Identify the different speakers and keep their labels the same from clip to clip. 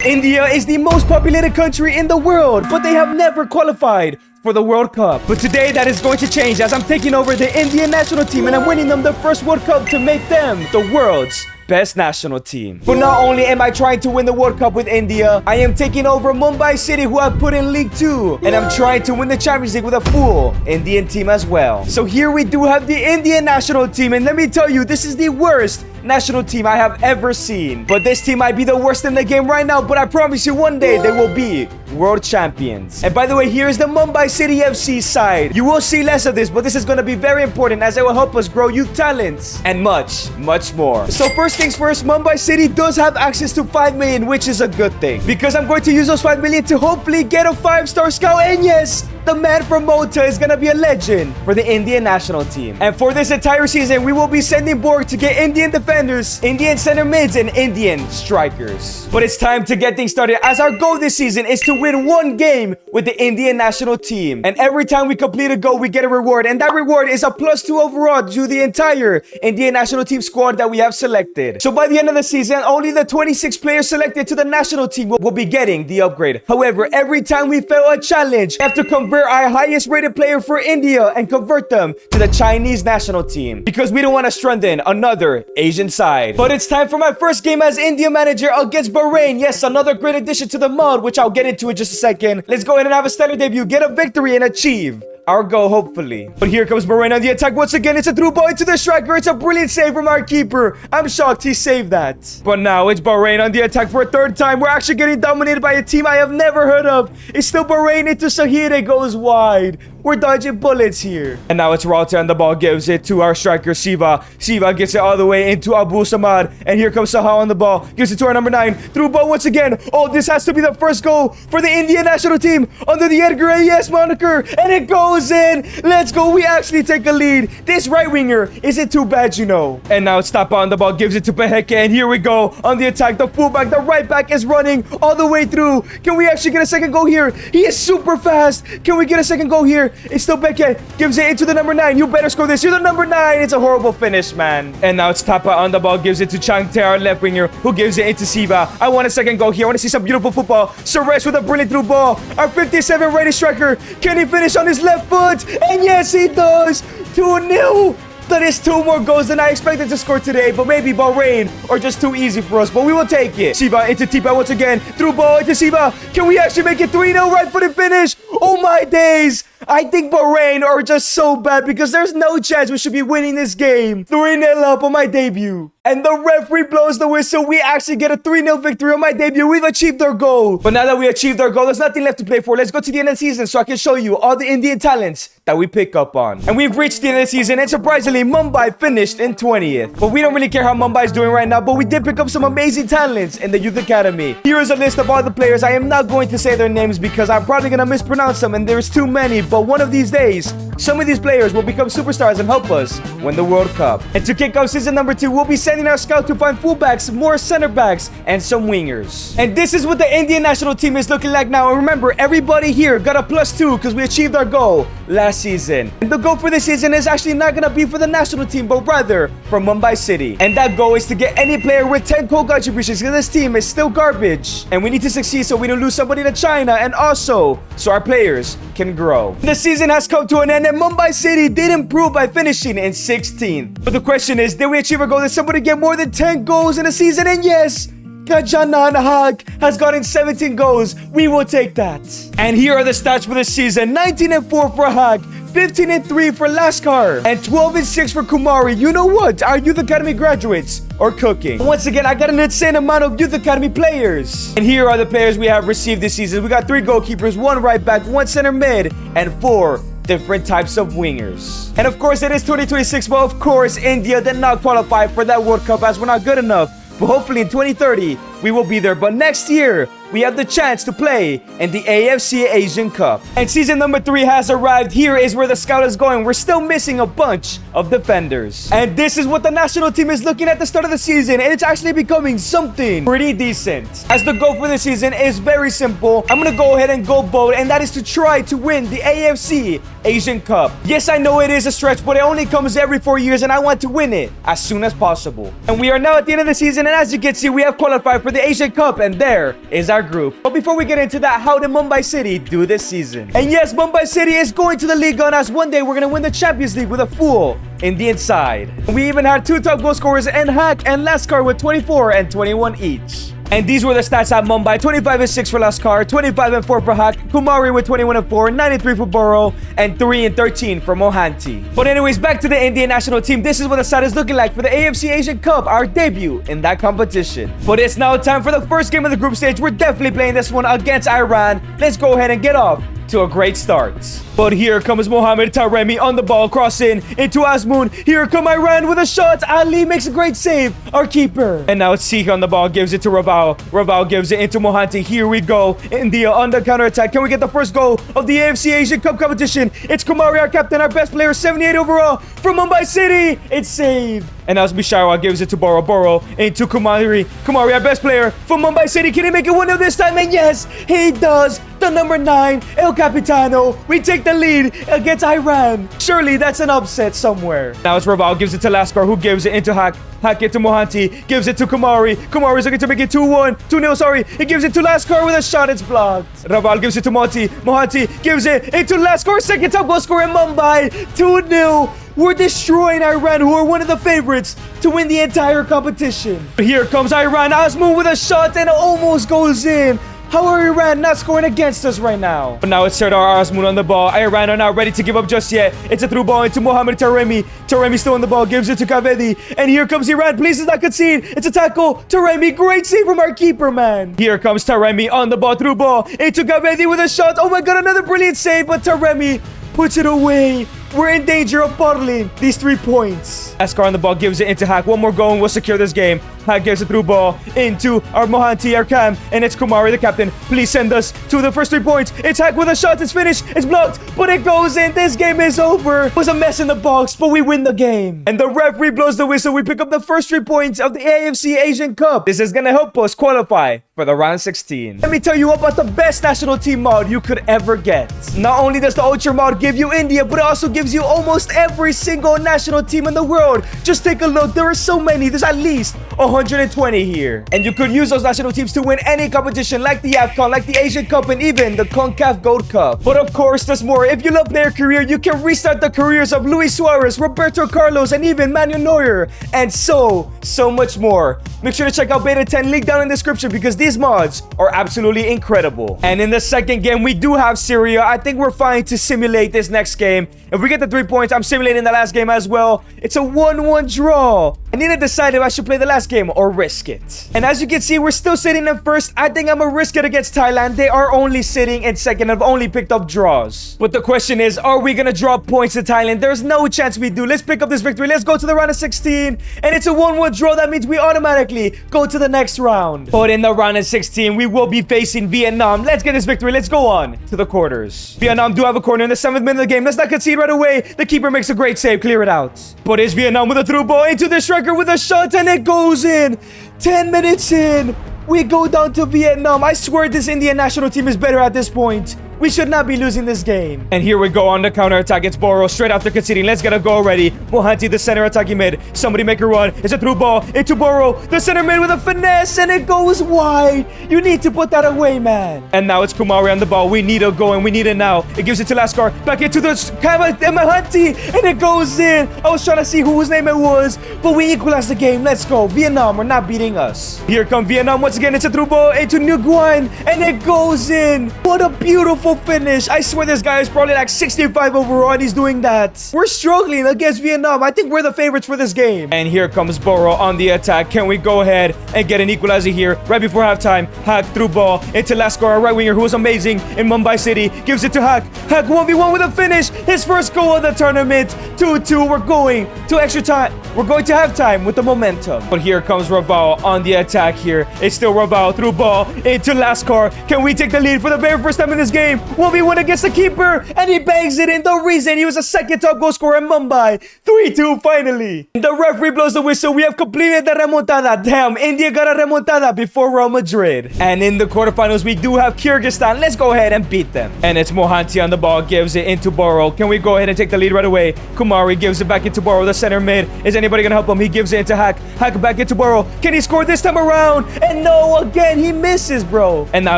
Speaker 1: India is the most populated country in the world, but they have never qualified for the World Cup. But today that is going to change as I'm taking over the Indian national team and I'm winning them the first World Cup to make them the world's best national team. But not only am I trying to win the World Cup with India, I am taking over Mumbai City, who I've put in League 2, and I'm trying to win the Champions League with a full Indian team as well. So here we do have the Indian national team, and let me tell you, this is the worst national team I have ever seen. But this team might be the worst in the game right now, but I promise you one day they will be world champions. And by the way, here's the Mumbai City FC side. You will see less of this, but this is going to be very important as it will help us grow youth talents and much, much more. So first things first, Mumbai City does have access to 5 million, which is a good thing, because I'm going to use those 5 million to hopefully get a 5-star scout. And yes, the man from Mota is going to be a legend for the Indian national team. And for this entire season, we will be sending Borg to get Indian defenders, Indian center mids, and Indian strikers. But it's time to get things started, as our goal this season is to win 1 game with the Indian national team. And every time we complete a goal, we get a reward. And that reward is a +2 overall to the entire Indian national team squad that we have selected. So by the end of the season, only the 26 players selected to the national team will be getting the upgrade. However, every time we fail a challenge, we have to convert our highest rated player for India and convert them to the Chinese national team, because we don't want to strengthen another Asian side. But it's time for my first game as India manager against Bahrain. Yes, another great addition to the mod, which I'll get into in just a second. Let's go ahead and have a stellar debut, get a victory, and achieve our goal, hopefully. But here comes Bahrain on the attack once again. It's a through ball into the striker. It's a brilliant save from our keeper. I'm shocked he saved that. But now it's Bahrain on the attack for a 3rd time. We're actually getting dominated by a team I have never heard of. It's still Bahrain into Sahir. It goes wide. We're dodging bullets here. And now it's Ralta, and the ball gives it to our striker, Siva. Siva gets it all the way into Abu Samad. And here comes Sahal on the ball. Gives it to our number 9. Through ball once again. Oh, this has to be the first goal for the Indian national team under the Edgar A.S. moniker. And it goes in. Let's go. We actually take a lead. This right winger isn't too bad, you know. And now it's Tapa on the ball. Gives it to Peheke. And here we go on the attack. The fullback, the right back is running all the way through. Can we actually get a second goal here? He is super fast. Can we get a second goal here? It's still Beckett. Gives it into the number 9. You better score this. You're the number 9. It's a horrible finish, man. And now it's Tapa on the ball. Gives it to Changte, our left winger, who gives it into Siva. I want a second goal here. I want to see some beautiful football. Suresh with a brilliant through ball. Our 57 rated striker. Can he finish on his left foot? And yes, he does. 2-0. That is 2 more goals than I expected to score today, but maybe Bahrain are just too easy for us, but we will take it. Siva into Tipa once again. Through ball into Siva. Can we actually make it 3-0 right-footed finish? Oh my days. I think Bahrain are just so bad, because there's no chance we should be winning this game. 3-0 up on my debut. And the referee blows the whistle. We actually get a 3-0 victory on my debut. We've achieved our goal. But now that we achieved our goal, there's nothing left to play for. Let's go to the end of the season so I can show you all the Indian talents that we pick up on. And we've reached the end of the season, and surprisingly, Mumbai finished in 20th. But we don't really care how Mumbai is doing right now, but we did pick up some amazing talents in the Youth Academy. Here is a list of all the players. I am not going to say their names because I'm probably going to mispronounce them, and there's too many. But one of these days, some of these players will become superstars and help us win the World Cup. And to kick off season number 2, we'll be sending our scout to find fullbacks, more center backs, and some wingers. And this is what the Indian national team is looking like now. And remember, everybody here got a +2 because we achieved our goal last season. And the goal for this season is actually not going to be for the national team, but rather for Mumbai City. And that goal is to get any player with 10 goal contributions, because this team is still garbage. And we need to succeed so we don't lose somebody to China, and also so our players can grow. The season has come to an end, and Mumbai City did improve by finishing in 16th. But the question is, did we achieve our goal? Did somebody get more than 10 goals in a season? And yes, Gajanan Haq has gotten 17 goals. We will take that. And here are the stats for this season. 19-4 for Haq, 15-3 for Laskar, and 12-6 for Kumari. You know what? Our Youth Academy graduates are cooking. Once again, I got an insane amount of Youth Academy players. And here are the players we have received this season. We got 3 goalkeepers, 1 right back, 1 center mid, and 4 different types of wingers. And of course, it is 2026, but of course, India did not qualify for that World Cup as we're not good enough. But hopefully in 2030, we will be there. But next year, we have the chance to play in the AFC Asian Cup. And season number 3 has arrived. Here is where the scout is going. We're still missing a bunch of defenders. And this is what the national team is looking at the start of the season. And it's actually becoming something pretty decent. As the goal for this season is very simple. I'm going to go ahead and go bold. And that is to try to win the AFC Asian Cup. Yes, I know it is a stretch, but it only comes every 4 years. And I want to win it as soon as possible. And we are now at the end of the season. And as you can see, we have qualified for for the Asian Cup, and there is our group. But before we get into that, how did Mumbai City do this season? And yes, Mumbai City is going to the league on us. One day we're going to win the Champions League with a full Indian side. We even had 2 top goal scorers in Haq and Laskar with 24 and 21 each. And these were the stats at Mumbai: 25 and 6 for Laskar, 25 and 4 for Haq, Kumari with 21 and 4, 93 for Boro, and 3 and 13 for Mohanty. But anyways, back to the Indian national team. This is what the side is looking like for the AFC Asian Cup, our debut in that competition. But it's now time for the first game of the group stage. We're definitely playing this one against Iran. Let's go ahead and get off to a great start. But here comes Mohamed Taremi on the ball, crossing into Azmoun. Here come Iran with a shot. Ali makes a great save, our keeper. And now it's Sikh on the ball, gives it to Raval. Raval gives it into Mohanty. Here we go. India on the counter-attack. Can we get the first goal of the AFC Asian Cup competition? It's Kumari, our captain, our best player, 78 overall from Mumbai City. It's saved. And now it's Bisharwa, gives it to Boro. Boro into Kumari. Kumari, our best player from Mumbai City. Can he make it 1-0 this time? And yes, he does. The number 9, El Capitano. We take the lead against Iran. Surely that's an upset somewhere. Now it's Raval, gives it to Laskar, who gives it into Haq. Haq it to Mohanty, gives it to Kumari. Kumari's looking to make it 2-0, sorry. He gives it to Laskar with a shot, it's blocked. Raval gives it to Mohanty. Mohanty gives it into Laskar, second top goal scorer in Mumbai. 2-0. We're destroying Iran, who are one of the favorites to win the entire competition. Here comes Iran. Azmoun with a shot and it almost goes in. How are Iran not scoring against us right now? But now it's Serdar Azmoun on the ball. Iran are not ready to give up just yet. It's a through ball into Mohamed Taremi. Taremi still on the ball, gives it to Kavedi. And here comes Iran. Please not concede. It's a tackle. Taremi, great save from our keeper, man. Here comes Taremi on the ball, through ball into Kavedi with a shot. Oh my god, another brilliant save, but Taremi puts it away. We're in danger of bottling these 3 points. Askar on the ball, gives it into Haq. One more goal and we'll secure this game. Haq gives a through ball into our Mohanty, our cam, and it's Kumari, the captain. Please send us to the first 3 points. It's Haq with a shot. It's finished. It's blocked, but it goes in. This game is over. It was a mess in the box, but we win the game. And the referee blows the whistle. We pick up the first 3 points of the AFC Asian Cup. This is going to help us qualify for the round 16. Let me tell you about the best national team mod you could ever get. Not only does the Ultra mod give you India, but it also gives you almost every single national team in the world. Just take a look. There are so many. There's at least 120 here. And you could use those national teams to win any competition like the AFCON, like the Asian Cup, and even the CONCACAF Gold Cup. But of course, there's more. If you love their career, you can restart the careers of Luis Suarez, Roberto Carlos, and even Manuel Neuer. And so much more. Make sure to check out Beta 10, link down in the description, because these mods are absolutely incredible. And in the second game, we do have Syria. I think we're fine to simulate this next game. If we get the 3 points, I'm simulating the last game as well. It's a 1-1 draw. I need to decide if I should play the last game or risk it. And as you can see, we're still sitting in first. I think I'm gonna risk it against Thailand. They are only sitting in second. I've only picked up draws. But the question is, are we gonna drop points to Thailand? There's no chance we do. Let's pick up this victory. Let's go to the round of 16. And it's a 1-1 draw. That means we automatically go to the next round. But in the round of 16, we will be facing Vietnam. Let's get this victory. Let's go on to the quarters. Vietnam do have a corner in the 7th minute of the game. Let's not concede right away. The keeper makes a great save. Clear it out. But it's Vietnam with a through ball into the striker with a shot, and it goes in. 10 minutes in, we go down to Vietnam. I swear this Indian national team is better at this point. We should not be losing this game. And here we go on the counter-attack. It's Boro straight after conceding. Let's get a goal already. Mohanty, the center attacking mid. Somebody make a run. It's a through ball into Boro. The center mid with a finesse, and it goes wide. You need to put that away, man. And now it's Kumari on the ball. We need a goal, and we need it now. It gives it to Laskar. Back into the Mohanty, and it goes in. I was trying to see whose name it was, but we equalize the game. Let's go. Vietnam are not beating us. Here come Vietnam once again. It's a through ball into Nguyen, and it goes in. What a beautiful finish. I swear this guy is probably like 65 overall and he's doing that. We're struggling against Vietnam. I think we're the favorites for this game. And here comes Boro on the attack. Can we go ahead and get an equalizer here right before halftime? Haq through ball into Laskar, our right winger, who was amazing in Mumbai City. Gives it to Haq. Haq 1v1 with a finish. His first goal of the tournament. 2-2. We're going to extra time. We're going to halftime with the momentum. But here comes Raval on the attack here. It's still Raval through ball into Laskar. Can we take the lead for the very first time in this game? game. 1v1 against the keeper, and he bangs it in. The reason he was a second top goal scorer in Mumbai. 3-2 finally. The referee blows the whistle. We have completed the remontada. Damn, India got a remontada before Real Madrid. And in the quarterfinals, we do have Kyrgyzstan. Let's go ahead and beat them. And it's Mohanty on the ball, gives it into Boro. Can we go ahead and take the lead right away? Kumari gives it back into Boro, the center mid. Is anybody gonna help him? He gives it into Hack. Hack back into Boro. Can he score this time around? And no, again, he misses, bro. And now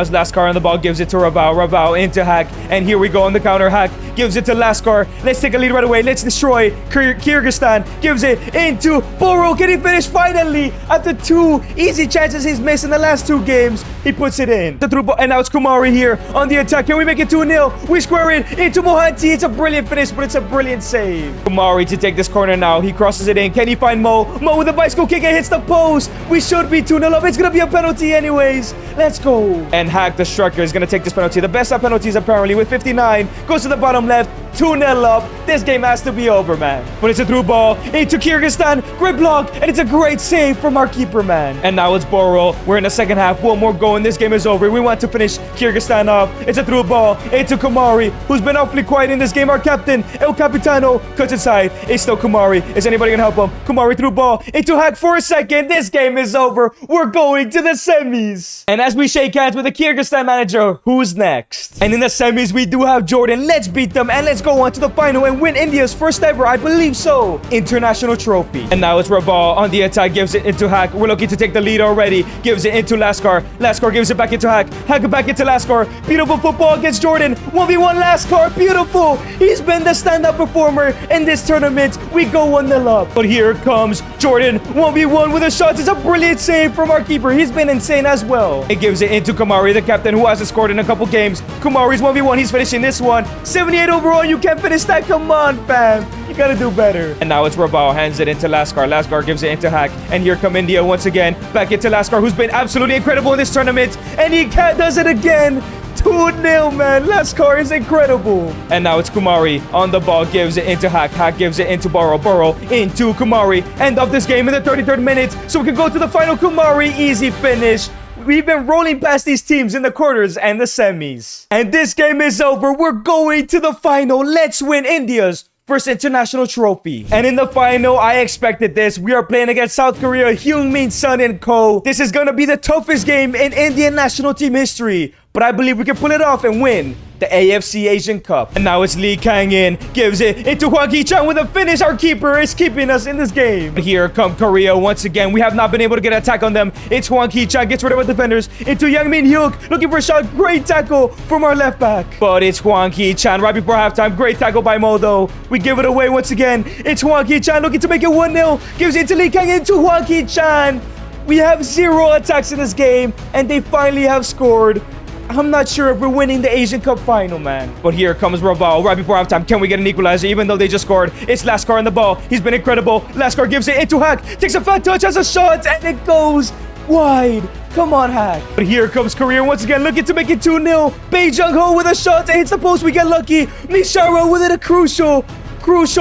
Speaker 1: it's Laskar on the ball, gives it to Rabao. Rabao into Hack. And here we go on the counter. Hack gives it to Laskar. Let's take a lead right away. Let's destroy Kyrgyzstan. Gives it into Boro. Can he finish finally? After 2 easy chances he's missed in the last 2 games, he puts it in. And now it's Kumari here on the attack. Can we make it 2-0? We square it into Mohanty. It's a brilliant finish, but it's a brilliant save. Kumari to take this corner now. He crosses it in. Can he find Mo? Mo with a bicycle kick and hits the post. We should be 2-0 up. It's going to be a penalty anyways. Let's go. And Hack, the striker, is going to take this penalty. The best of penalties apparently with 59. Goes to the bottom left. 2-0 up. This game has to be over, man. But it's a through ball into Kyrgyzstan. Great block. And it's a great save from our keeper, man. And now it's Boro. We're in the second half. 1 more goal and this game is over. We want to finish Kyrgyzstan off. It's a through ball into Kumari, who's been awfully quiet in this game. Our captain, El Capitano, cuts inside. It's still Kumari. Is anybody going to help him? Kumari through ball into Hack for a second. This game is over. We're going to the semis. And as we shake hands with the Kyrgyzstan manager, who's next? And in the semis, we do have Jordan. Let's beat them and let's go on to the final and win India's first ever, I believe so, international trophy. And now it's Rabal on the attack, gives it into Hack. We're looking to take the lead already. Gives it into Laskar. Laskar gives it back into Hack. Hack back into Laskar. Beautiful football against Jordan. 1v1 Laskar. Beautiful. He's been the stand-up performer in this tournament. We go 1-0 up. But here comes Jordan. 1v1 with a shot. It's a brilliant save from our keeper. He's been insane as well. It gives it into Kumari, the captain who hasn't scored in a couple games. Kumari's 1v1. He's finishing this one. 78 overall. You can't finish that. Come on, fam. You gotta do better. And now it's Rabao. Hands it into Laskar. Laskar gives it into Hack. And here come India once again. Back into Laskar, who's been absolutely incredible in this tournament. And he does it again. 2-0, man. Laskar is incredible. And now it's Kumari on the ball. Gives it into Hack. Hack gives it into Boro. Boro into Kumari. End of this game in the 33rd minute. So we can go to the final. Kumari. Easy finish. We've been rolling past these teams in the quarters and the semis. And this game is over. We're going to the final. Let's win India's first international trophy. And in the final, I expected this. We are playing against South Korea, Heung-min Son and co. This is going to be the toughest game in Indian national team history. But I believe we can pull it off and win the AFC Asian Cup. And now it's Lee Kang-in. Gives it into Hwang Hee-chan with a finish. Our keeper is keeping us in this game. Here come Korea once again. We have not been able to get an attack on them. It's Hwang Hee-chan. Gets rid of our defenders. Into Yang Min-hyuk. Looking for a shot. Great tackle from our left back. But it's Hwang Hee-chan right before halftime. Great tackle by Mo, though. We give it away once again. It's Hwang Hee-chan looking to make it 1-0. Gives it to Lee Kang-in to Hwang Hee-chan. We have 0 attacks in this game. And they finally have scored. I'm not sure if we're winning the Asian Cup final, man. But here comes Rabal right before halftime. Can we get an equalizer even though they just scored? It's Laskar on the ball. He's been incredible. Laskar gives it into Hack. Takes a fat touch, has a shot, and it goes wide. Come on, Hack. But here comes Korea once again, looking to make it 2-0. Bae Jung-ho with a shot. It hits the post. We get lucky. Mishara with it, a crucial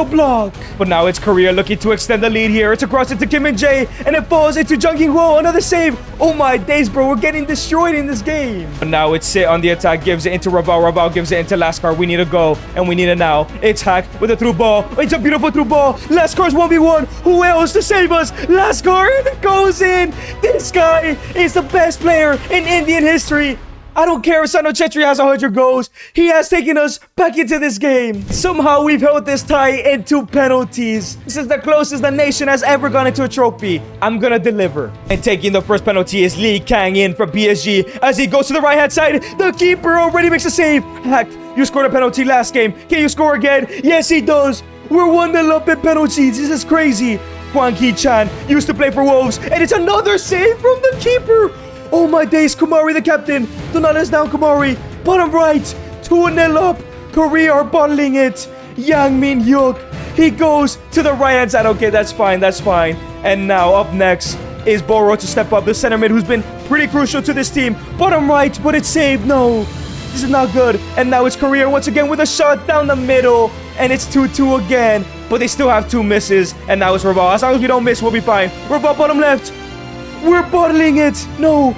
Speaker 1: block. But now it's Korea looking to extend the lead here. It's across into Kim Min-jae, and it falls into Jung Hee-ho. Another save. Oh my days, bro. We're getting destroyed in this game. But now it's Sit on the attack. Gives it into Rabal. Rabal gives it into Laskar. We need to go, and we need it now. It's Hack with a through ball. It's a beautiful through ball. Laskar's 1v1. Who else to save us? Laskar, and it goes in. This guy is the best player in Indian history. I don't care if Sano Chetri has 100 goals. He has taken us back into this game. Somehow we've held this tie into penalties. This is the closest the nation has ever gone into a trophy. I'm gonna deliver. And taking the first penalty is Lee Kang-in from PSG. As he goes to the right-hand side, the keeper already makes a save. Hack, you scored a penalty last game. Can you score again? Yes, he does. We're 1-0 up in penalties. This is crazy. Hwang Hee-chan used to play for Wolves. And it's another save from the keeper. Oh my days, Kumari the captain. Do not let us down, Kumari. Bottom right, 2-0 up. Korea are bottling it. Yang Min-hyuk, he goes to the right-hand side. Okay, that's fine, that's fine. And now up next is Boro to step up. The center mid who's been pretty crucial to this team. Bottom right, but it's saved. No, this is not good. And now it's Korea once again with a shot down the middle. And it's 2-2 again. But they still have 2 misses. And now it's Rabal. As long as we don't miss, we'll be fine. Rabal bottom left. We're bottling it. No.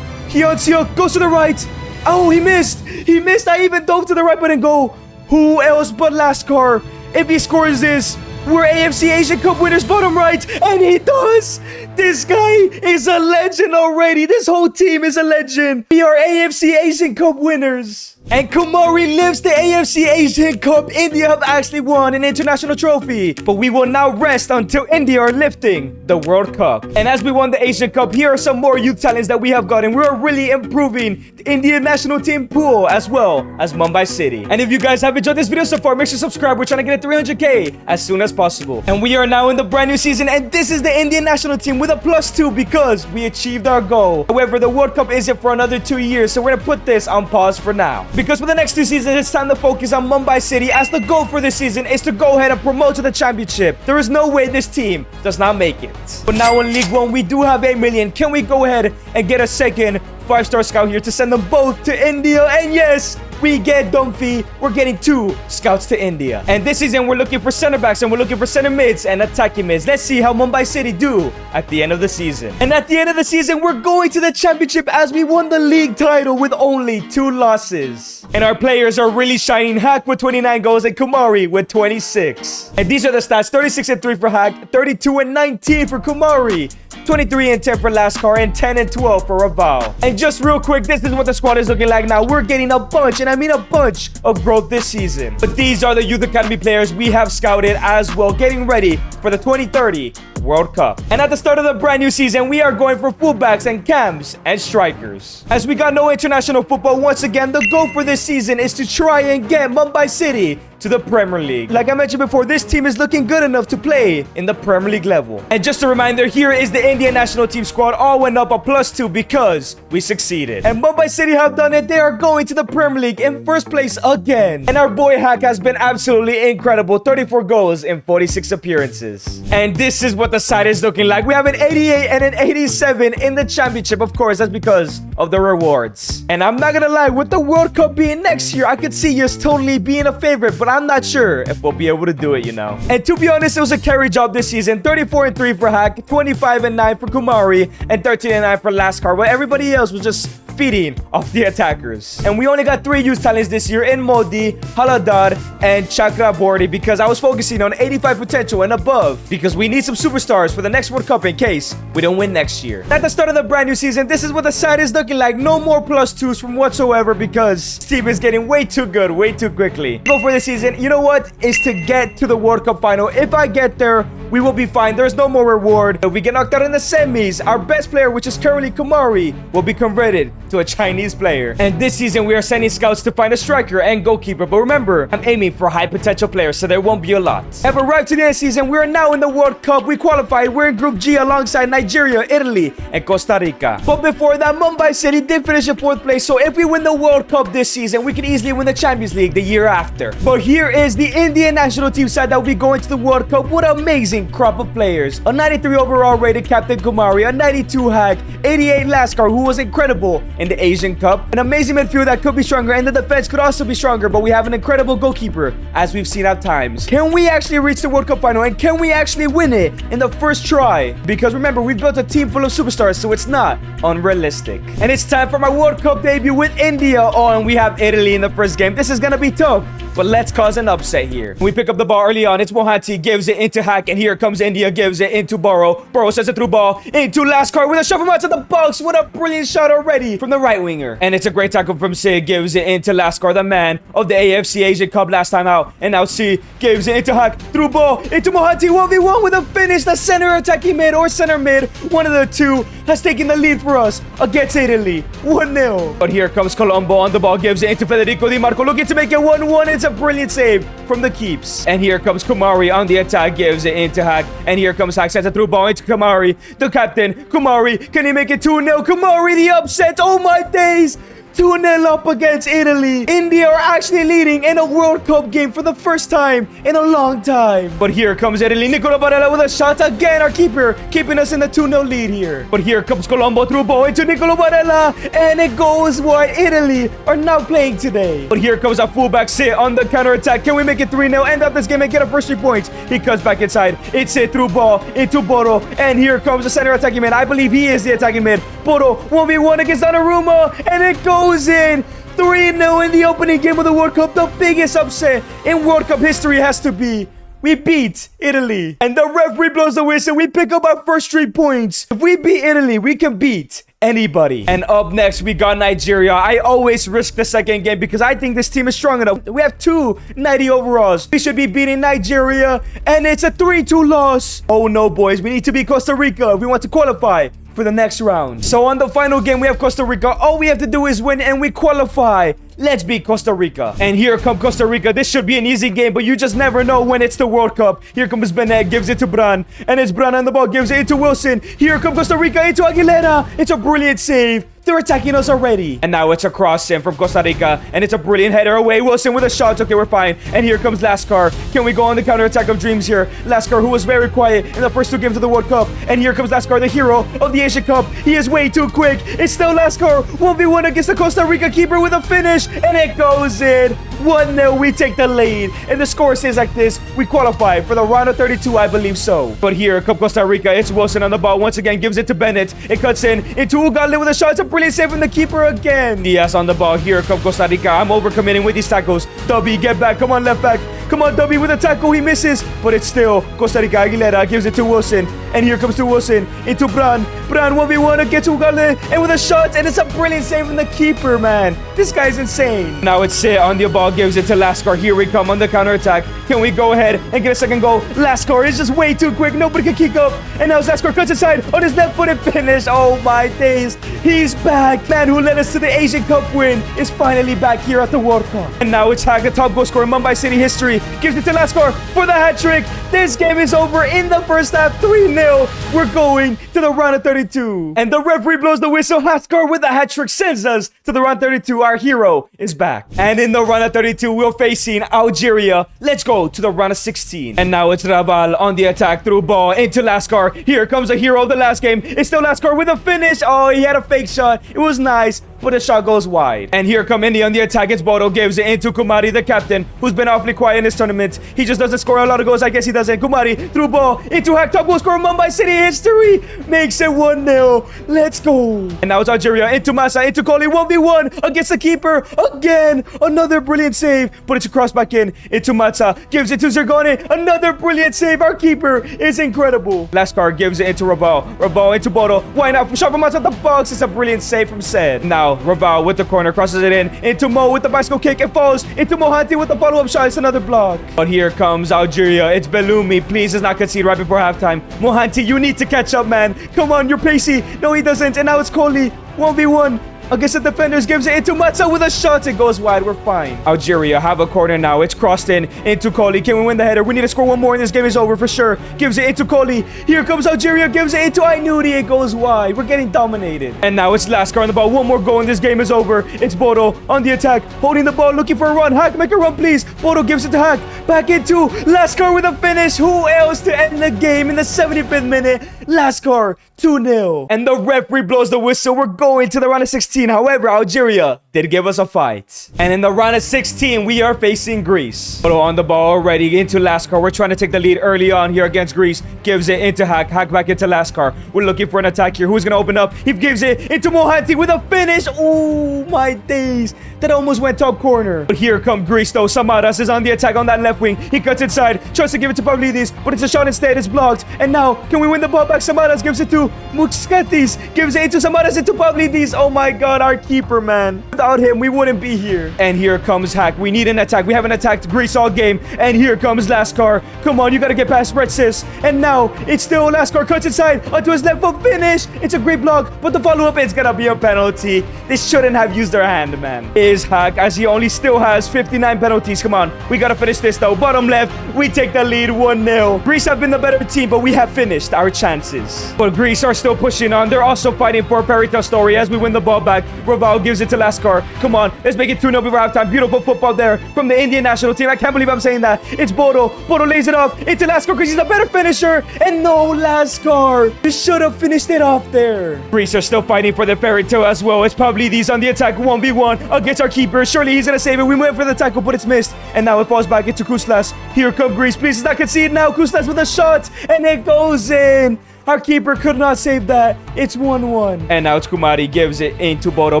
Speaker 1: Hyun Seok goes to the right. Oh, he missed. He missed. I even dove to the right button and go, who else but Lascar? If he scores this, we're AFC Asian Cup winners, bottom right. And he does. This guy is a legend already. This whole team is a legend. We are AFC Asian Cup winners. And Kumari lives the AFC Asian Cup. India have actually won an international trophy. But we will now rest until India are lifting the World Cup. And as we won the Asian Cup, here are some more youth talents that we have gotten. We are really improving the Indian national team pool as well as Mumbai City. And if you guys have enjoyed this video so far, make sure to subscribe. We're trying to get to 300K as soon as possible. And we are now in the brand new season. And this is the Indian national team with a +2 because we achieved our goal. However, the World Cup isn't for another 2 years. So we're going to put this on pause for now. Because for the next 2 seasons, it's time to focus on Mumbai City as the goal for this season is to go ahead and promote to the championship. There is no way this team does not make it. But now in League 1, we do have 8 million. Can we go ahead and get a second 5-star scout here to send them both to India? And yes, we get Dumphy. We're getting 2 scouts to India. And this season, we're looking for center backs and we're looking for center mids and attacking mids. Let's see how Mumbai City do at the end of the season. And at the end of the season, we're going to the championship as we won the league title with only 2 losses. And our players are really shining. Hack with 29 goals and Kumari with 26. And these are the stats. 36 and 3 for Hack, 32 and 19 for Kumari, 23 and 10 for Lascar, and 10 and 12 for Raval. And just real quick, this is what the squad is looking like now. We're getting a bunch, and I mean a bunch of growth this season. But these are the Youth Academy players we have scouted as well, getting ready for the 2030 World Cup. And at the start of the brand new season, we are going for fullbacks and cams and strikers. As we got no international football, once again, the goal for this season is to try and get Mumbai City to the Premier League. Like I mentioned before, this team is looking good enough to play in the Premier League level. And just a reminder, here is the Indian national team squad. All went up a +2 because we succeeded. And Mumbai City have done it. They are going to the Premier League in first place again. And our boy Hack has been absolutely incredible. 34 goals in 46 appearances. And this is what the side is looking like. We have an 88 and an 87 in the championship. Of course, that's because of the rewards. And I'm not gonna lie, with the World Cup being next year, I could see us totally being a favorite, but I'm not sure if we'll be able to do it, you know. And to be honest, it was a carry job this season. 34 and 3 for Hack, 25 and 9 for Kumari, and 13 and 9 for Lascar. While everybody else was just feeding off the attackers. And we only got 3 youth talents this year in Modi, Haladar, and Chakraborty because I was focusing on 85 potential and above because we need some superstars for the next World Cup in case we don't win next year. At the start of the brand new season, this is what the side is looking like. No more +2s from whatsoever because this team is getting way too good, way too quickly. Goal for the season, you know what, is to get to the World Cup final. If I get there, we will be fine. There's no more reward. If we get knocked out in the semis, our best player, which is currently Kumari, will be converted to a Chinese player. And this season, we are sending scouts to find a striker and goalkeeper. But remember, I'm aiming for high potential players, so there won't be a lot. Have arrived to the end season. We are now in the World Cup. We qualified. We're in Group G alongside Nigeria, Italy, and Costa Rica. But before that, Mumbai City did finish in 4th place. So if we win the World Cup this season, we can easily win the Champions League the year after. But here is the Indian national team side that will be going to the World Cup. What an amazing crop of players. A 93 overall rated Captain Kumari, a 92 Hack, 88 Lascar, who was incredible in the Asian Cup, an amazing midfield that could be stronger, and the defense could also be stronger, but we have an incredible goalkeeper, as we've seen at times. Can we actually reach the World Cup final, and can we actually win it in the first try? Because remember, we've built a team full of superstars, so it's not unrealistic. And it's time for my World Cup debut with India. Oh, and we have Italy in the first game. This is gonna be tough, but let's cause an upset here. We pick up the ball early on. It's Mohanty, gives it into Hack, and here comes India, gives it into Burrow. Burrow sends it through ball into Lascar with a shot from outside the box. What a brilliant shot already from the right winger. And it's a great tackle from Sid, gives it into Lascar, the man of the AFC Asian Cup last time out. And now Sid gives it into Hack, through ball into Mohanty, 1v1 with a finish. The center attacking mid or center mid, one of the two, has taken the lead for us against Italy, 1-0. But here comes Colombo on the ball, gives it into Federico Di Marco, looking to make it 1-1. It's a brilliant save from the keeps. And here comes Kumari on the attack, gives it into Hack. And here comes Hack, sends a through ball into Kumari, the captain. Kumari, can he make it 2-0? Kumari, the upset. Oh my days. 2-0 up against Italy. India are actually leading in a World Cup game for the first time in a long time. But here comes Italy. Nicola Barella with a shot again. Our keeper keeping us in the 2-0 lead here. But here comes Colombo through ball into Nicola Barella. And it goes wide. Italy are now playing today. But here comes our fullback Sit on the counter attack. Can we make it 3-0? End up this game and get our first 3 points. He cuts back inside. It's Sit through ball into Boro. And here comes the center attacking man. I believe he is the attacking mid. Boro 1v1 against Donnarumma. And it goes goes in. 3-0 in the opening game of the World Cup. The biggest upset in World Cup history has to be. We beat Italy. And the referee blows the whistle. We pick up our first 3 points. If we beat Italy, we can beat anybody. And up next, we got Nigeria. I always risk the second game because I think this team is strong enough. We have 290 overalls. We should be beating Nigeria. And it's a 3-2 loss. Oh no, boys. We need to beat Costa Rica if we want to qualify for the next round. So on the final game, we have Costa Rica. All we have to do is win and we qualify. Let's beat Costa Rica. And here come Costa Rica. This should be an easy game, but you just never know when it's the World Cup. Here comes Benet, gives it to Bran. And it's Bran on the ball, gives it to Wilson. Here comes Costa Rica into Aguilera. It's a brilliant save. They're attacking us already. And now it's a cross in from Costa Rica. And it's a brilliant header away. Wilson with a shot. Okay, we're fine. And here comes Lascar. Can we go on the counter-attack of dreams here? Lascar, who was very quiet in the first 2 games of the World Cup. And here comes Lascar, the hero of the Asian Cup. He is way too quick. It's still Lascar. 1v1 against the Costa Rica keeper with a finish. And it goes in. 1-0. We take the lead. And the score says like this. We qualify for the round of 32, I believe so. But here comes Costa Rica. It's Wilson on the ball. Once again, gives it to Bennett. It cuts in into Ugalde with a shot. It's a brilliant save from the keeper again. Diaz on the ball. Here comes Costa Rica. I'm overcommitting with these tackles. Dubby, get back. Come on, left back. Come on, Dubby with a tackle. He misses. But it's still Costa Rica. Aguilera gives it to Wilson. And here comes to Wilson. Into Bran. Bran 1v1 against Ugalde. And with a shot. And it's a brilliant save from the keeper, man. This guy's insane. Now it's Sit on the ball. Gives it to Lascar. Here we come on the counter-attack. Can we go ahead and get a second goal? Lascar is just way too quick. Nobody can kick up. And now Lascar cuts inside on his left-footed finish. Oh, my days. He's back. Man who led us to the Asian Cup win is finally back here at the World Cup. And now it's Hag, the top goal scorer in Mumbai City history. Gives it to Lascar for the hat-trick. This game is over in the first half. 3-0. We're going to the round of 32. And the referee blows the whistle. Lascar with the hat-trick sends us to the round 32. Our hero is back. And in the round of 32, we're facing Algeria. Let's go to the round of 16. And now it's Rabal on the attack through ball into Lascar. Here comes the hero of the last game. It's still Lascar with a finish. Oh, he had a fake shot. It was nice, but the shot goes wide. And here come India on the attack. It's Bodo, gives it into Kumari, the captain, who's been awfully quiet in this tournament. He just doesn't score a lot of goals. I guess he doesn't. Kumari through ball into Hag, top goal scorer Mumbai City history. Makes it 1-0. Let's go. And now it's Algeria into Massa, into Kohli, 1v1 against the keeper. Again, another brilliant save, but it's a cross back in into Matza. Gives it to Zergone. Another brilliant save. Our keeper is incredible. Lascar gives it into Raval. Raval into Bodo. Why not? Shot from outside the box. It's a brilliant save from Said. Now Raval with the corner crosses it in into Mo with the bicycle kick. It falls into Mohanty with the follow-up shot. It's another block. But here comes Algeria. It's Belumi. Please does not concede right before halftime. Mohanty, you need to catch up, man. Come on, you're pacey. No, he doesn't. And now it's Kohli. 1v1 against the defenders, gives it into Matza with a shot. It goes wide. We're fine. Algeria have a corner now. It's crossed in into Kohli. Can we win the header? We need to score one more and this game is over for sure. Gives it into Kohli. Here comes Algeria. Gives it into Ainudi. It goes wide. We're getting dominated. And now it's Lascar on the ball. One more goal and this game is over. It's Bodo on the attack, holding the ball, looking for a run. Hag, make a run, please. Bodo gives it to Hag. Back into Lascar with a finish. Who else to end the game in the 75th minute? Lascar, 2-0. And the referee blows the whistle. We're going to the round of 16. However, Algeria did give us a fight. And in the round of 16, we are facing Greece. Bodo on the ball already into Lascar. We're trying to take the lead early on here against Greece. Gives it into Hag. Hag back into Lascar. We're looking for an attack here. Who's going to open up? He gives it into Mohanty with a finish. Oh, my days. That almost went top corner. But here come Greece, though. Samaras is on the attack on that left wing. He cuts inside. Tries to give it to Pavlidis, but it's a shot instead. It's blocked. And now, can we win the ball back? Samaras gives it to Muskatis. Gives it into Samaras, into Pavlidis. Oh, my God. Our keeper, man. Without him, we wouldn't be here. And here comes Hag. We need an attack. We haven't attacked Greece all game. And here comes Lascar. Come on, you gotta get past Retsis. And now, it's still Lascar. Cuts inside onto his left foot. Finish. It's a great block, but the follow-up is gonna be a penalty. They shouldn't have used their hand, man. Is Hag, as he only still has 59 penalties. Come on, we gotta finish this, though. Bottom left, we take the lead 1-0. Greece have been the better team, but we have finished our chances. But Greece are still pushing on. They're also fighting for a Perita story as we win the ball back. Raval gives it to Lascar. Come on, let's make it 2-0 before halftime. Beautiful football there from the Indian national team. I can't believe I'm saying that. It's Bodo. Bodo lays it off into Lascar because he's a better finisher. And no, Lascar. You should have finished it off there. Greece are still fighting for the Perita as well. It's probably these on the attack 1v1 against our keeper. Surely he's going to save it. We went for the tackle, but it's missed. And now it falls back into Kuslas. Here come Greece. Please, it's not concede now. Kuslas with a shot. And it goes in. Our keeper could not save that. It's 1-1. And now it's Kumari. Gives it into Bodo.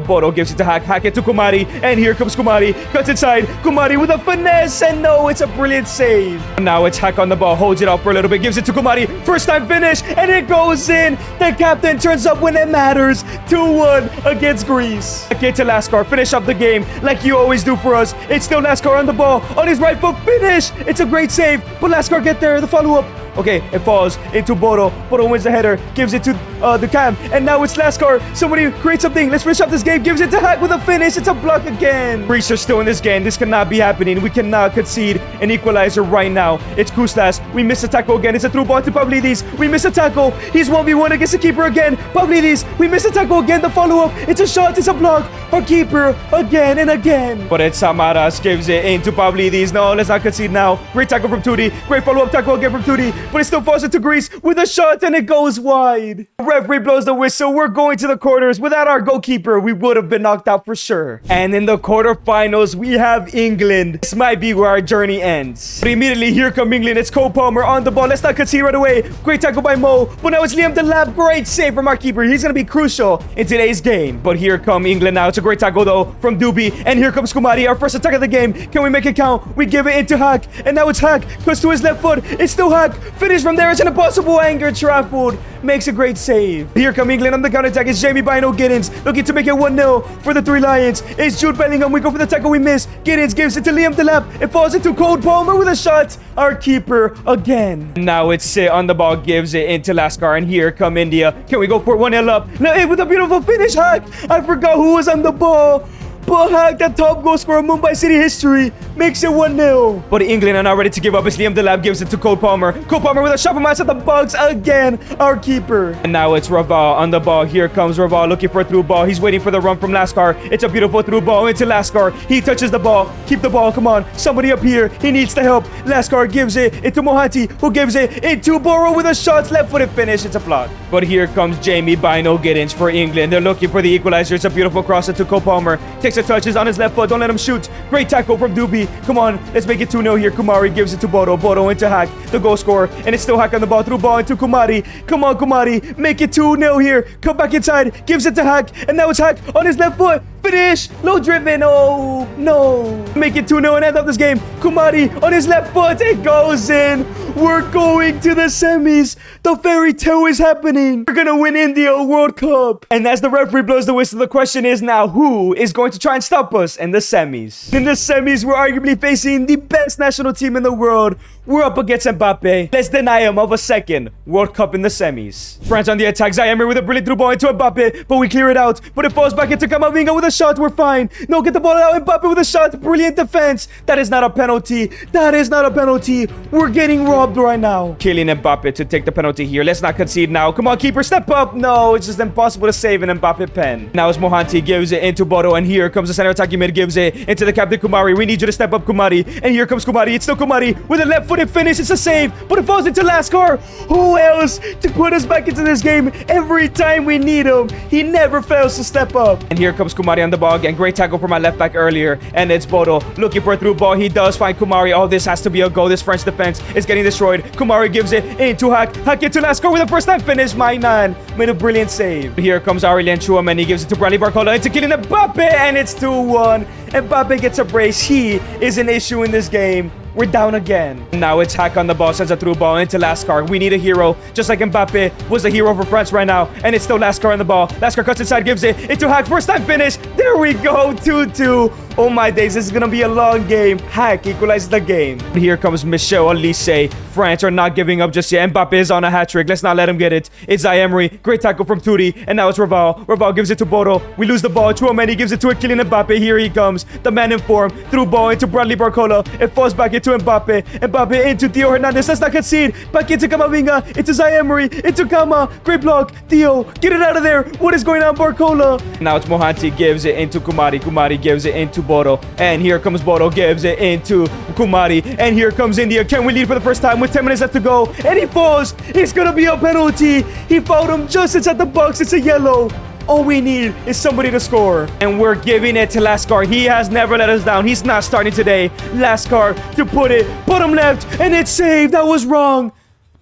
Speaker 1: Bodo gives it to Hack. Hack it to Kumari. And here comes Kumari. Cuts inside. Kumari with a finesse. And no, it's a brilliant save. Now it's Hack on the ball. Holds it off for a little bit. Gives it to Kumari. First time finish. And it goes in. The captain turns up when it matters. 2-1 against Greece. Get to Lascar. Finish up the game like you always do for us. It's still Lascar on the ball. On his right foot. Finish. It's a great save. But Lascar get there. The follow-up. Okay, it falls into Bodo. Bodo wins the header, gives it to the cam, and now it's Lascar. Somebody create something. Let's finish up this game. Gives it to Hack with a finish. It's a block again. Greece are still in this game. This cannot be happening. We cannot concede an equalizer right now. It's Kustas. We miss a tackle again. It's a through ball to Pavlidis. We miss a tackle. He's 1v1 against the keeper again. Pavlidis. We miss a tackle again. The follow-up. It's a shot. It's a block. Our keeper again and again. But it's Samaras. Gives it into Pavlidis. No, let's not concede now. Great tackle from Tudi. Great follow-up tackle again from Tudi. But it still falls into Greece with a shot and it goes wide. The referee blows the whistle. We're going to the quarters. Without our goalkeeper, we would have been knocked out for sure. And in the quarterfinals, we have England. This might be where our journey ends. But immediately, here come England. It's Cole Palmer on the ball. Let's not concede right away. Great tackle by Mo. But now it's Liam Delap. Great save from our keeper. He's going to be crucial in today's game. But here come England now. It's a great tackle, though, from Doobie. And here comes Kumari, our first attack of the game. Can we make it count? We give it into Hack. And now it's Hack. Cuts to his left foot. It's still Hack. Finish from there. It's an impossible angle. Trafford makes a great save. Here come England on the counter-attack. It's Jamie Bino Giddens looking to make it 1-0 for the Three Lions. It's Jude Bellingham. We go for the tackle. We miss. Giddens gives it to Liam Delap. It falls into Cole Palmer with a shot. Our keeper again. Now it's Sit on the ball. Gives it into Lascar. And here come India. Can we go for 1-0 up? No, with a beautiful finish, Hack. I forgot who was on the ball. But Hack, the top goal scorer of Mumbai City history, makes it 1-0. But England are not ready to give up as Liam Delap gives it to Cole Palmer. Cole Palmer with a shot from outside the box again, our keeper. And now it's Raval on the ball. Here comes Raval looking for a through ball. He's waiting for the run from Lascar. It's a beautiful through ball into Lascar. He touches the ball. Keep the ball. Come on. Somebody up here. He needs the help. Lascar gives it into Mohanty, who gives it into Boro with a shot. Left-footed finish. It's a block. But here comes Jamie Bino Giddens for England. They're looking for the equalizer. It's a beautiful cross into Cole Palmer. Takes a touch. Is on his left foot. Don't let him shoot. Great tackle from Doobie. Come on. Let's make it 2-0 here. Kumari gives it to Bodo. Bodo into Hack, the goal scorer. And it's still Hack on the ball. Through ball into Kumari. Come on, Kumari. Make it 2-0 here. Come back inside. Gives it to Hack. And now it's Hack on his left foot. Finish. Low driven. Oh, no. Make it 2-0 and end up this game. Kumari on his left foot. It goes in. We're going to the semis. The fairy tale is happening. We're going to win India World Cup. And as the referee blows the whistle, the question is now, who is going to try and stop us in the semis? In the semis, we're arguably facing the best national team in the world. We're up against Mbappe. Let's deny him of a second World Cup in the semis. France on the attack. Zaire with a brilliant through ball into Mbappe, but we clear it out. But it falls back into Camavinga with a shot. We're fine. No, get the ball out. Mbappe with a shot. Brilliant defense. That is not a penalty. That is not a penalty. We're getting robbed right now. Kylian Mbappe to take the penalty here. Let's not concede now. Come on, keeper. Step up. No, it's just impossible to save an Mbappe pen. Now it's Mohanty gives it into Bodo, and here comes the center attacking mid. Gives it into the captain Kumari. We need you to step up, Kumari. And here comes Kumari. It's still Kumari with a left-footed finish. It's a save, but it falls into Lascar. Who else to put us back into this game every time we need him? He never fails to step up. And here comes Kumari on the ball again. Great tackle from my left back earlier. And it's Bodo looking for a through ball. He does find Kumari. Oh, this has to be a goal. This French defense is getting destroyed. Kumari gives it into Hack. Hack it to Lascar with a first time finish. Mainan made a brilliant save. Here comes Aurelien Chouameni. Gives it to Bradley Barcola. Into Kylian Mbappe, and it's 2-1. Mbappe gets a brace. He is an issue in this game. We're down again. Now it's Hack on the ball, sends a through ball into Lascar. We need a hero, just like Mbappe was the hero for France right now. And it's still Lascar on the ball. Lascar cuts inside, gives it into Hack. First time finish. There we go, 2-2. Oh my days, this is gonna be a long game. Hack equalizes the game. Here comes Michel Olise. France are not giving up just yet. Mbappe is on a hat-trick. Let's not let him get it. It's Zaire. Great tackle from Tudi. And now it's Raval. Raval gives it to Bodo. We lose the ball. Chouameni gives it to Kylian Mbappe. Here he comes. The man in form. Through ball into Bradley Barcola. It falls back into Mbappe. Mbappe into Theo Hernandez. Let's not concede. Back into Camavinga. Into Zaire. Into Kama. Great block. Theo, get it out of there. What is going on, Barcola? Now it's Mohanty. Gives it into Kumari. Kumari gives it into Bodo. And here comes Bodo. Gives it into Kumari. And here comes India. Can we lead for the first time with 10 minutes left to go? And he falls. It's going to be a penalty. He fouled him just inside the box. It's a yellow. All we need is somebody to score. And we're giving it to Lascar. He has never let us down. He's not starting today. Lascar to put it. Bottom left. And it's saved. That was wrong.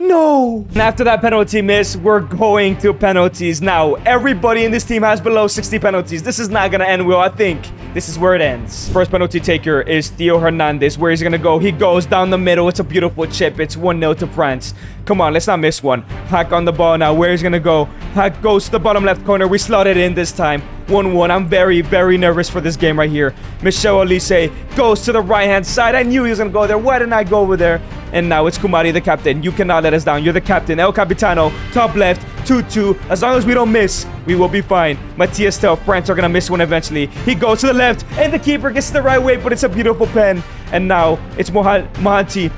Speaker 1: No! And after that penalty miss, we're going to penalties. Now, everybody in this team has below 60 penalties. This is not gonna end well, I think. This is where it ends. First penalty taker is Theo Hernandez. Where he's gonna go? He goes down the middle. It's a beautiful chip. It's 1-0 to France. Come on, let's not miss one. Hack on the ball now. Where he's gonna go? Hack goes to the bottom left corner. We slot it in this time. 1-1. I'm very, very nervous for this game right here. Michel Olise goes to the right-hand side. I knew he was gonna go there. Why didn't I go over there? And now it's Kumari, the captain. You cannot let us down. You're the captain. El Capitano, top left, 2-2. As long as we don't miss, we will be fine. Matias Tel, France are going to miss one eventually. He goes to the left, and the keeper gets the right way, but it's a beautiful pen. And now it's Mohanty.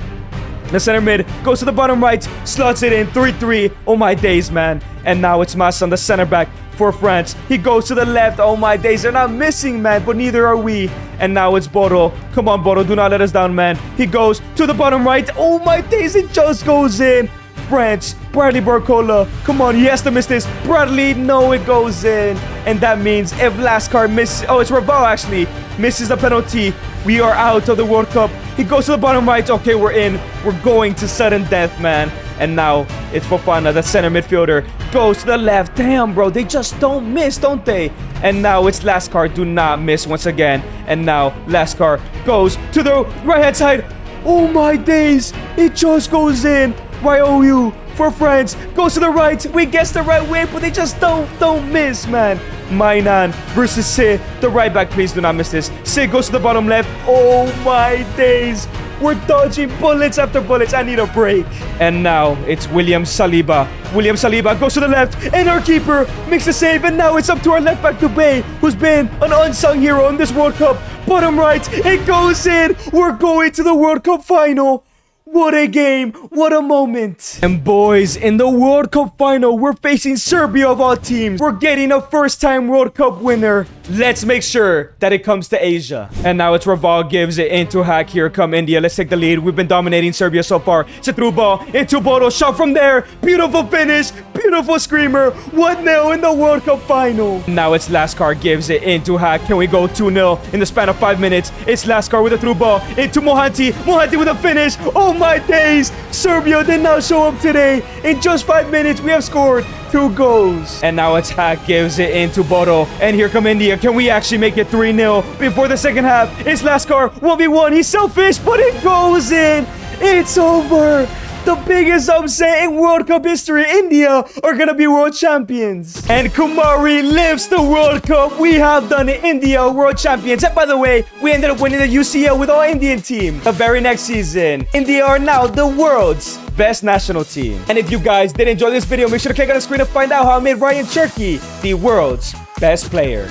Speaker 1: The center mid goes to the bottom right, slots it in, 3-3. Oh my days, man. And now it's Masson, the center back for France. He goes to the left. Oh my days, they're not missing, man, but neither are we. And now it's Bodo. Come on, Bodo, do not let us down, man. He goes to the bottom right. Oh my days, it just goes in. France, Bradley Barcola. Come on, he has to miss this. Bradley, no, it goes in. And that means if Lascar misses, oh, it's Raval actually, misses the penalty, we are out of the World Cup. He goes to the bottom right. Okay, we're in. We're going to sudden death, man. And now it's Fofana, the center midfielder, goes to the left. Damn, bro, they just don't miss, don't they? And now it's Lascar. Do not miss once again. And now Lascar goes to the right-hand side. Oh my days, it just goes in. YOU for France goes to the right. We guess the right way, but they just don't miss, man. Mainan versus Se, the right back. Please do not miss this. Se goes to the bottom left. Oh my days. We're dodging bullets after bullets. I need a break. And now it's William Saliba. William Saliba goes to the left, and our keeper makes a save. And now it's up to our left back, Dubé, who's been an unsung hero in this World Cup. Bottom right, it goes in. We're going to the World Cup final. What a game. What a moment. And boys, in the World Cup final, we're facing Serbia of all teams. We're getting a first-time World Cup winner. Let's make sure that it comes to Asia. And now it's Raval gives it into Hack. Here come India. Let's take the lead. We've been dominating Serbia so far. It's a through ball into Bodo. Shot from there. Beautiful finish. Beautiful screamer. 1-0 in the World Cup final. Now it's Lascar gives it into Hack. Can we go 2-0 in the span of 5 minutes? It's Lascar with a through ball into Mohanty. Mohanty with a finish. Oh my days. Serbia did not show up today. In just 5 minutes, we have scored 2 goals. And now it's Hack gives it into Bodo. And here come India. Can we actually make it 3-0 before the second half? It's Lascar 1v1. He's selfish, but it goes in. It's over. The biggest upset in World Cup history. India are gonna be world champions. And Kumari lifts the World Cup. We have done it. India world champions. And by the way, we ended up winning the UCL with our Indian team. The very next season, India are now the world's best national team. And if you guys did enjoy this video, make sure to click on the screen to find out how I made Ryan Cherky the world's best player.